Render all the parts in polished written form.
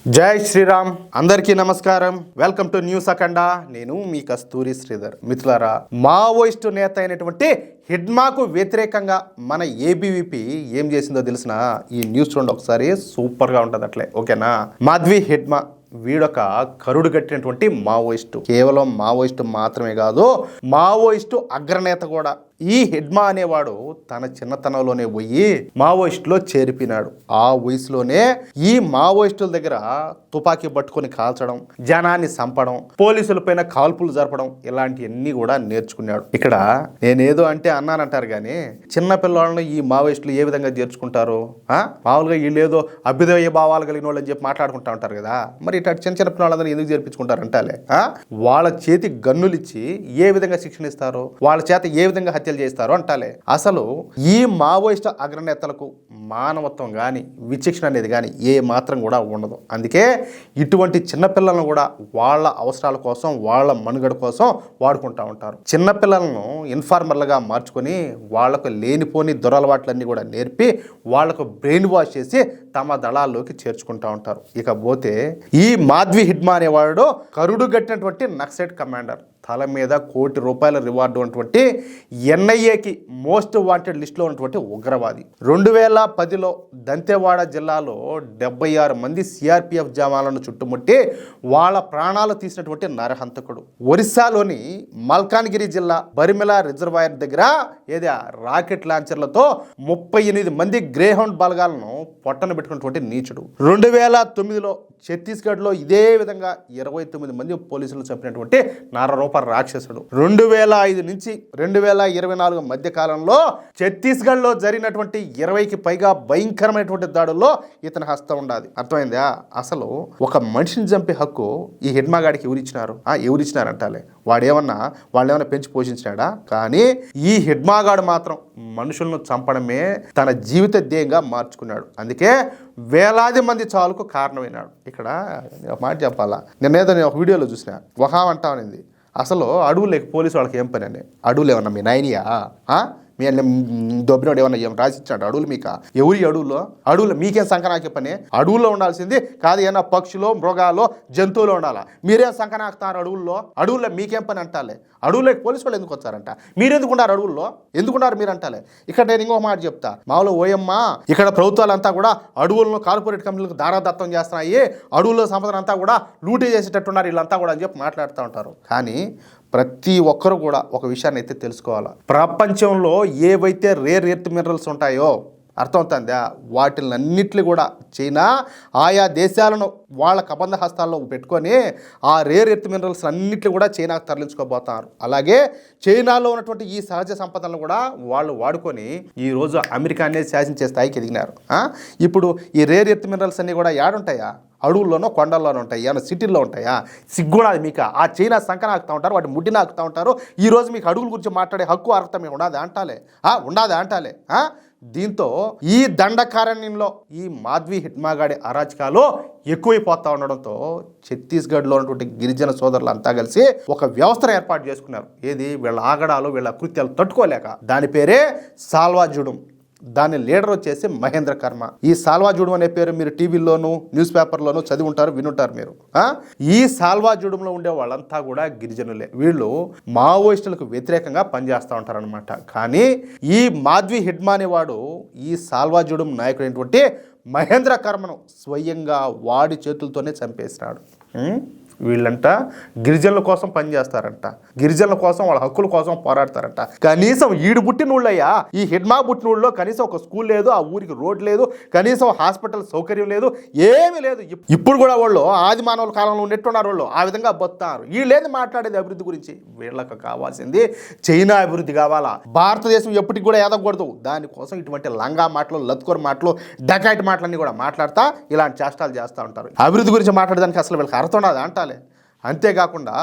జై శ్రీరామ్. అందరికీ నమస్కారం. వెల్కమ్ టు న్యూస్ అఖండ. నేను మీ కస్తూరి శ్రీధర్. మిత్రులారా, మావోయిస్టు నేత అయినటువంటి హిడ్మాకు వ్యతిరేకంగా మన ఏబీవీపీ ఏం చేసిందో తెలిసిన ఈ న్యూస్ చూడండి ఒకసారి. సూపర్గా ఉంటుంది అట్లే, ఓకేనా? మాధ్వి హిడ్మా వీడొక కరుడు కట్టినటువంటి మావోయిస్టు. కేవలం మావోయిస్టు మాత్రమే కాదు, మావోయిస్టు అగ్రనేత కూడా. ఈ హిడ్మా అనేవాడు తన చిన్నతనంలోనే పోయి మావోయిస్టులో చేరిపినాడు. ఆ వయసులోనే ఈ మావోయిస్టుల దగ్గర తుపాకీ పట్టుకొని కాల్చడం, జనాన్ని చంపడం, పోలీసులపైన కాల్పులు జరపడం, ఇలాంటివన్నీ కూడా నేర్చుకున్నాడు. ఇక్కడ నేనేదో అంటే అన్నానంటారు కానీ చిన్న పిల్లలను ఈ మావోయిస్టులు ఏ విధంగా చేర్చుకుంటారు? మామూలుగా వీళ్ళు ఏదో అభ్యుదయ భావాలు కలిగిన వాళ్ళు అని చెప్పి మాట్లాడుకుంటా ఉంటారు కదా. మరి ఇట్లా చిన్న చిన్న పిల్లలందరూ ఎందుకు చేర్పించుకుంటారు అంటాలే? వాళ్ళ చేతి గన్నులు ఇచ్చి ఏ విధంగా శిక్షణ ఇస్తారు, వాళ్ళ చేత ఏ విధంగా హత్యలు చేస్తారు అంటాలే. అసలు ఈ మావోయిస్టు అగ్రనేతలకు మానవత్వం కానీ విచక్షణ అనేది కానీ ఏ మాత్రం కూడా ఉండదు. అందుకే ఇటువంటి చిన్నపిల్లలను కూడా వాళ్ళ అవసరాల కోసం, వాళ్ళ మనుగడ కోసం వాడుకుంటూ ఉంటారు. చిన్నపిల్లలను ఇన్ఫార్మర్లుగా మార్చుకొని వాళ్లకు లేనిపోని దురలవాట్లన్నీ కూడా నేర్పి వాళ్లకు బ్రెయిన్ వాష్ చేసి తమ దళాల్లోకి చేర్చుకుంటూ ఉంటారు. ఇకపోతే ఈ మాధ్వి హిడ్మా అనేవాడు కరుడు గట్టినటువంటి నక్సలైట్ కమాండర్. తల మీద ₹1 కోటి రివార్డు ఉన్నటువంటి ఎన్ఐఏకి మోస్ట్ వాంటెడ్ లిస్టులో ఉన్నటువంటి ఉగ్రవాది. 2010లో దంతెవాడ జిల్లాలో 76 మంది సిఆర్పిఎఫ్ జవాన్లను చుట్టుముట్టి వాళ్ళ ప్రాణాలు తీసినటువంటి నరహంతకుడు. ఒరిస్సాలోని మల్కాన్గిరి జిల్లా బరిమిలా రిజర్వాయర్ దగ్గర రాకెట్ లాంచర్లతో 38 మంది గ్రేహౌండ్ బలగాలను పొట్టన పెట్టుకున్నటువంటి నీచుడు. 2009లో ఛత్తీస్గఢ్లో ఇదే విధంగా 29 మంది పోలీసులు చంపినటువంటి నరరూప రాక్షసుడు. 2005 నుంచి 2024 మధ్య కాలంలో ఛత్తీస్గఢ్లో జరిగినటువంటి 20కి పైగా భయంకరమైనటువంటి దాడుల్లో ఇతని హస్తం ఉండాలి. అర్థమైందా? అసలు ఒక మనిషిని చంపే హక్కు ఈ హిడ్మా గాడికి ఎవరిచ్చినారంటాలే. వాళ్ళేమన్నా పెంచి పోషించినాడా? కానీ ఈ హిడ్మా గాడు మాత్రం మనుషులను చంపడమే తన జీవిత ధ్యేయంగా మార్చుకున్నాడు. అందుకే వేలాది మంది చావులకు కారణమైనాడు. ఇక్కడ ఒక మాట చెప్పాలా, నేను ఒక వీడియోలో చూసిన అంటానింది. అసలు అడవులేక పోలీసు వాళ్ళకి ఏం పని అండి? అడవులు ఏమన్నా మీ నాయనియా? మీ దొబ్బినోడు ఏమన్నా రాసిచ్చాడు అడవులు మీక? ఎవరి అడవులు మీకేం సంకనాకే పని? అడవుల్లో ఉండాల్సింది కాదు, ఏమన్నా పక్షులు, మృగాలు, జంతువులు ఉండాలా. మీరేం సంకనాకుతారు అడవుల్లో మీకేం పని అంటాలే. అడవులోకి పోలీసు వాళ్ళు ఎందుకు వచ్చారంట? మీరెందుకున్నారు అడవుల్లో? ఎందుకున్నారు మీరు అంటాలే. ఇక్కడ నేను ఇంకో మాట చెప్తా. మామూలు ఓయమ్మ ఇక్కడ ప్రభుత్వాలంతా కూడా అడవులను కార్పొరేట్ కంపెనీలకు దారాదత్తం చేస్తున్నాయి, అడవుల్లో సంపదనంతా కూడా లూటీ చేసేటట్టున్నారు వీళ్ళంతా కూడా అని చెప్పి మాట్లాడుతూ ఉంటారు. కానీ ప్రతి ఒక్కరు కూడా ఒక విషయాన్ని అయితే తెలుసుకోవాలి. ప్రపంచంలో ఏవైతే రేర్ ఎర్త్ మినరల్స్ ఉంటాయో, అర్థమవుతుందా, వాటిలన్నింటినీ కూడా చైనా ఆయా దేశాలను వాళ్ళ కబంధ హస్తాల్లో పెట్టుకొని ఆ రేర్ ఎర్త్ మినరల్స్ అన్నింటినీ కూడా చైనాకు తరలించుకోబోతున్నారు. అలాగే చైనాలో ఉన్నటువంటి ఈ సహజ సంపదలను కూడా వాళ్ళు వాడుకొని ఈరోజు అమెరికానే శాసించే స్థాయికి ఎదిగినారు. ఇప్పుడు ఈ రేర్ ఎర్త్ మినరల్స్ అన్నీ కూడా ఏడుంటాయా? అడవుల్లోనో కొండల్లోనూ ఉంటాయి, ఏమైనా సిటీల్లో ఉంటాయా? సిగ్గునాది మీకు. ఆ చైనా సంకన ఆకుతూ ఉంటారు, వాటి ముడ్డిని ఆకుతూ ఉంటారు. ఈరోజు మీకు అడవుల గురించి మాట్లాడే హక్కు అర్హత మీకు ఉండాది అంటాలే. దీంతో ఈ దండకారణ్యంలో ఈ మాధ్వి హిడ్మా గాడి అరాచకాలు ఎక్కువైపోతా ఉండడంతో ఛత్తీస్గఢ్లో ఉన్నటువంటి గిరిజన సోదరులు అంతా కలిసి ఒక వ్యవస్థను ఏర్పాటు చేసుకున్నారు. వీళ్ళ ఆగడాలు, వీళ్ళ కృత్యాలు తట్టుకోలేక. దాని పేరే సాల్వాజుడుం. దాని లీడర్ వచ్చేసి మహేంద్ర కర్మ. ఈ సాల్వాజుడుం అనే పేరు మీరు టీవీలోను న్యూస్ పేపర్లోనూ చదివి ఉంటారు, వినుంటారు మీరు. ఈ సాల్వాజుడంలో ఉండే వాళ్ళంతా కూడా గిరిజనులే. వీళ్ళు మావోయిస్టులకు వ్యతిరేకంగా పనిచేస్తూ ఉంటారనమాట. కానీ ఈ మాధ్వి హిడ్మా అనేవాడు ఈ సాల్వాజుడుం నాయకుడైనటువంటి మహేంద్ర కర్మను స్వయంగా వాడి చేతులతోనే చంపేసినాడు. వీళ్ళంట గిరిజనుల కోసం పనిచేస్తారంట, గిరిజనుల కోసం, వాళ్ళ హక్కుల కోసం పోరాడతారంట. కనీసం ఈడు పుట్టినూళ్ళయ్యా, ఈ హిడ్మా పుట్టినూళ్ళలో కనీసం ఒక స్కూల్ లేదు, ఆ ఊరికి రోడ్ లేదు, కనీసం హాస్పిటల్ సౌకర్యం లేదు, ఏమీ లేదు. ఇప్పుడు కూడా వాళ్ళు ఆది మానవుల కాలంలో ఉన్నట్టున్నారు. వాళ్ళు ఆ విధంగా బతున్నారు. వీళ్ళేది మాట్లాడేది అభివృద్ధి గురించి? వీళ్ళకి కావాల్సింది చైనా అభివృద్ధి కావాలా. భారతదేశం ఎప్పటికి కూడా ఎదగకూడదు. దానికోసం ఇటువంటి లంగా మాటలు, లత్కోర్ మాటలు, డకాయిట్ మాటలన్నీ కూడా మాట్లాడతా ఇలాంటి చేష్టాలు చేస్తూ ఉంటారు. అభివృద్ధి గురించి మాట్లాడడానికి అసలు వీళ్ళకి అర్థం ఉన్నది అంటాలి. అంతేకాకుండా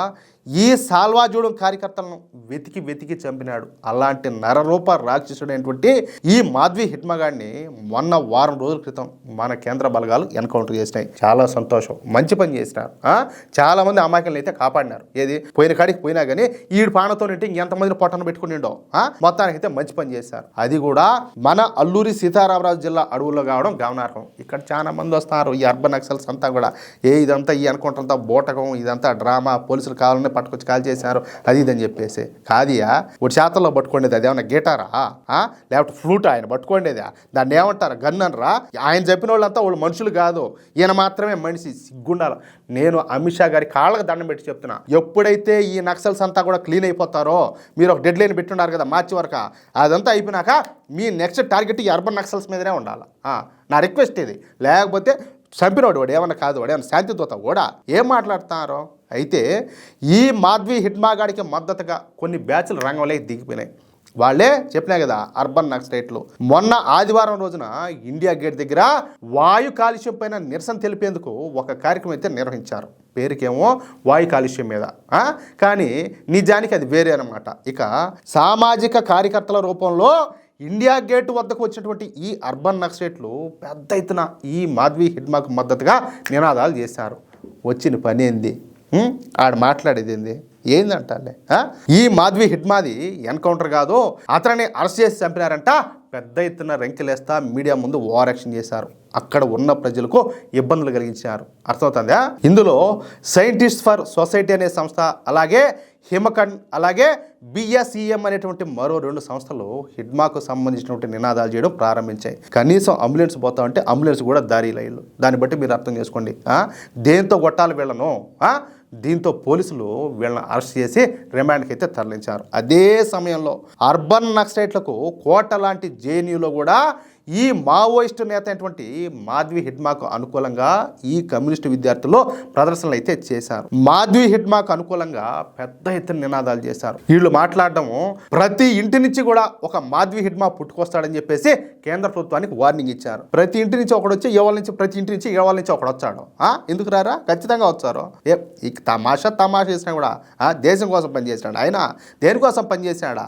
ఈ సాల్వాజూడం కార్యకర్తలను వెతికి వెతికి చంపినాడు. అలాంటి నరరూప రాక్షసుడైనటువంటి ఈ మాధ్వి హిట్మగాడిని మొన్న వారం రోజుల క్రితం మన కేంద్ర బలగాలు ఎన్కౌంటర్ చేసినాయి. చాలా సంతోషం, మంచి పని చేసినారు. చాలా మంది అమాయకులను అయితే కాపాడినారు. ఏది పోయిన కాడికి పోయినా కానీ ఈడు పానతో ఇంకెంతమందిని పొట్టను పెట్టుకునిండో మొత్తానికి అయితే మంచి పని చేశారు. అది కూడా మన అల్లూరి సీతారామరాజు జిల్లా అడవుల్లో కావడం గమనార్హం. ఇక్కడ చాలా మంది వస్తారు ఈ అర్బన్ నక్సల్స్ అంతా కూడా. ఇదంతా ఈ ఎన్కౌంటర్ అంతా బోటకం, ఇదంతా డ్రామా, పోలీసులు కావాలని పట్టుకొచ్చి కాల్ చేశారు అది ఇదని చెప్పేసి. కాదియా ఒకటి శాతంలో పట్టుకోండేది అదేమన్నా గిటారా లేకపోతే ఫ్లూట్ ఆయన పట్టుకోండేదా? దాన్ని ఏమంటారు గన్ అనరా? ఆయన చెప్పిన వాళ్ళంతా వాళ్ళు మనుషులు కాదు, ఈయన మాత్రమే మనిషి. సిగ్గుండాలి. నేను అమిత్ షా గారి కాళ్ళకు దండం పెట్టి చెప్తున్నా, ఎప్పుడైతే ఈ నక్సల్స్ అంతా కూడా క్లీన్ అయిపోతారో, మీరు ఒక డెడ్ లైన్ పెట్టున్నారు కదా మార్చి వరకు, అదంతా అయిపోయినాక మీ నెక్స్ట్ టార్గెట్ ఈ అర్బన్ నక్సల్స్ మీదనే ఉండాలి. నా రిక్వెస్ట్ ఇది. లేకపోతే చంపినవాడు వాడు ఏమన్నా కాదు, వాడు ఏమన్నా శాంతిదూత కూడా ఏం మాట్లాడుతున్నారో. అయితే ఈ మాధ్వి హిట్మాగాడికి మద్దతుగా కొన్ని బ్యాచ్లు రంగంలోకి దిగిపోయినాయి. వాళ్ళే చెప్పినా కదా అర్బన్ నక్సలైట్లు. మొన్న ఆదివారం రోజున ఇండియా గేట్ దగ్గర వాయు కాలుష్యం పైన నిరసన తెలిపేందుకు ఒక కార్యక్రమం అయితే నిర్వహించారు. పేరుకేమో వాయు కాలుష్యం మీద, కానీ నిజానికి అది వేరే అనమాట. ఇక సామాజిక కార్యకర్తల రూపంలో ఇండియా గేట్ వద్దకు వచ్చినటువంటి ఈ అర్బన్ నక్సలైట్లు పెద్ద ఎత్తున ఈ మాధ్వి హిట్మాకు మద్దతుగా నినాదాలు చేశారు. వచ్చిన పని ఏంది? ఆడ మాట్లాడేది ఏంది? ఏందంటే ఈ మాధ్వి హిట్మాది ఎన్కౌంటర్ కాదు, అతనిని అరెస్ట్ చేసి చంపినారంట. పెద్ద ఎత్తున రెంకెలేస్తా మీడియా ముందు ఓవర్ యాక్షన్ చేశారు. అక్కడ ఉన్న ప్రజలకు ఇబ్బందులు కలిగించారు. అర్థమవుతుందా? ఇందులో సైంటిస్ట్ ఫర్ సొసైటీ అనే సంస్థ, అలాగే హిమకండ్, అలాగే బిఎస్ఈఎం అనేటువంటి మరో 2 సంస్థలు హిడ్మాకు సంబంధించినటువంటి నినాదాలు చేయడం ప్రారంభించాయి. కనీసం అంబులెన్స్ పోతా ఉంటే అంబులెన్స్ కూడా దారిలో ఇల్లు. దాన్ని బట్టి మీరు అర్థం చేసుకోండి దేంతో కొట్టాలి వీళ్ళను. దీంతో పోలీసులు వీళ్ళని అరెస్ట్ చేసి రిమాండ్కి అయితే తరలించారు. అదే సమయంలో అర్బన్ నక్సలైట్లకు కోట లాంటి జేఎన్యూలో కూడా ఈ మావోయిస్టు నేత అయినటువంటి మాధ్వి హిట్మాకు అనుకూలంగా ఈ కమ్యూనిస్టు విద్యార్థులు ప్రదర్శనలు అయితే చేశారు. మాధ్వి హిట్మాకు అనుకూలంగా పెద్ద ఎత్తున నినాదాలు చేశారు. వీళ్ళు మాట్లాడడము ప్రతి ఇంటి నుంచి కూడా ఒక మాధ్వి హిట్మా పుట్టుకొస్తాడని చెప్పేసి కేంద్ర ప్రభుత్వానికి వార్నింగ్ ఇచ్చారు. ప్రతి ఇంటి నుంచి ఒకడు వచ్చి ప్రతి ఇంటి నుంచి ఎవరి నుంచి ఒకడు వచ్చాడు. ఎందుకు రారా? ఖచ్చితంగా వచ్చారు. తమాషా చేసినా కూడా దేశం కోసం పనిచేసినాడు. ఆయన దేనికోసం పనిచేసినాడా?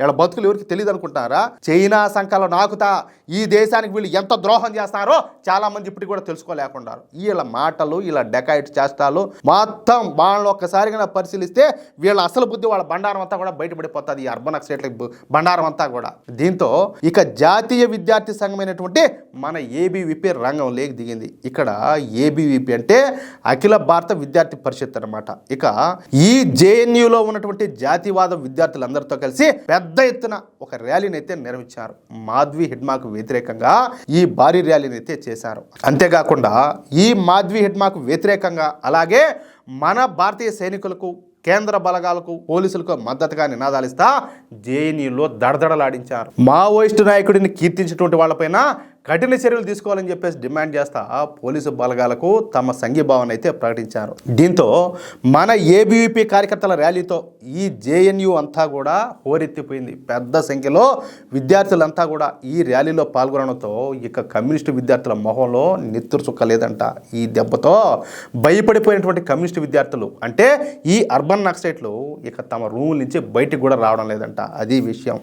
ఇలా బతుకులు ఎవరికి తెలియదు అనుకుంటారా? చైనా సంఖ్యలో నాకుతా ఈ దేశానికి వీళ్ళు ఎంత ద్రోహం చేస్తారో చాలా మంది ఇప్పటికి కూడా తెలుసుకోలేకున్నారు. వీళ్ళ మాటలు, వీళ్ళ డెకాయిట్ చేష్టాలు మొత్తం వాళ్ళని ఒక్కసారిగా పరిశీలిస్తే వీళ్ళ అసలు బుద్ధి, వాళ్ళ బండారం అంతా కూడా బయటపడిపోతుంది. ఈ అర్బన్ నక్సలైట్ల బండారం అంతా కూడా. దీంతో ఇక జాతీయ విద్యార్థి సంఘమైనటువంటి మన ఏబీవీపీ రంగం లేకి దిగింది. ఇక్కడ ఏబీవీపీ అంటే అఖిల భారత విద్యార్థి పరిషత్ అన్నమాట. ఇక ఈ జేఎన్యూలో ఉన్నటువంటి జాతీయవాద విద్యార్థులందరితో కలిసి పెద్ద ఎత్తున ఒక ర్యాలీని అయితే నిర్వహించారు. మాధ్వి హిట్మాకు వ్యతిరేకంగా ఈ భారీ ర్యాలీని అయితే చేశారు. అంతేకాకుండా ఈ మాధ్వి హిట్మాకు వ్యతిరేకంగా అలాగే మన భారతీయ సైనికులకు, కేంద్ర బలగాలకు, పోలీసులకు మద్దతుగా నినాదాలు ఇస్తా జేఎన్యూలో దడదడలాడించారు. మావోయిస్టు నాయకుడిని కీర్తించినటువంటి వాళ్ళపైన కఠిన చర్యలు తీసుకోవాలని చెప్పేసి డిమాండ్ చేస్తా పోలీసు బలగాలకు తమ సంఘీభావాన్ని అయితే ప్రకటించారు. దీంతో మన ఏబీవీపీ కార్యకర్తల ర్యాలీతో ఈ జేఎన్యూ అంతా కూడా హోరెత్తిపోయింది. పెద్ద సంఖ్యలో విద్యార్థులంతా కూడా ఈ ర్యాలీలో పాల్గొనడంతో ఇక కమ్యూనిస్టు విద్యార్థుల మొహంలో నెత్తురు చుక్క లేదంట. ఈ దెబ్బతో భయపడిపోయినటువంటి కమ్యూనిస్టు విద్యార్థులు అంటే ఈ అర్బన్ నక్సలైట్లు ఇక తమ రూముల నుంచి బయటికి కూడా రావడం లేదంట. అది విషయం.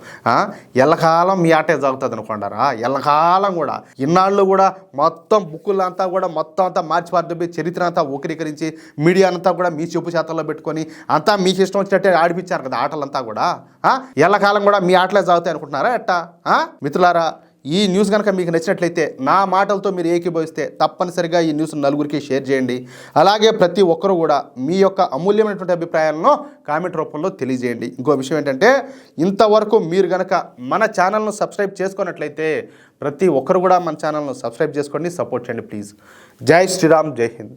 ఎల్లకాలం మీ ఆటే సాగుతుంది అనుకోండారా? ఎల్లకాలం కూడా ఇన్నాళ్ళు కూడా మొత్తం బుక్కులంతా కూడా మొత్తం అంతా మార్చి పార్టీ చరిత్ర అంతా ఊకరీకరించి మీడియా అంతా కూడా మీ చెప్పు చేతల్లో పెట్టుకొని అంతా మీకు ఇష్టం వచ్చినట్టే ఆడిపించారు కదా ఆటలంతా కూడా. ఎల్లకాలం కూడా మీ ఆటలే సాగుతాయి అనుకుంటున్నారా ఎట్టా? మిత్రులారా, ఈ న్యూస్ కనుక మీకు నచ్చినట్లయితే, నా మాటలతో మీరు ఏకీభవిస్తే తప్పనిసరిగా ఈ న్యూస్ నలుగురికి షేర్ చేయండి. అలాగే ప్రతి ఒక్కరూ కూడా మీ యొక్క అమూల్యమైనటువంటి అభిప్రాయాలను కామెంట్ రూపంలో తెలియజేయండి. ఇంకో విషయం ఏంటంటే, ఇంతవరకు మీరు కనుక మన ఛానల్ను సబ్స్క్రైబ్ చేసుకున్నట్లయితే ప్రతి ఒక్కరు కూడా మన ఛానల్ను సబ్స్క్రైబ్ చేసుకోండి, సపోర్ట్ చేయండి ప్లీజ్. జై శ్రీరామ్, జై హింద్.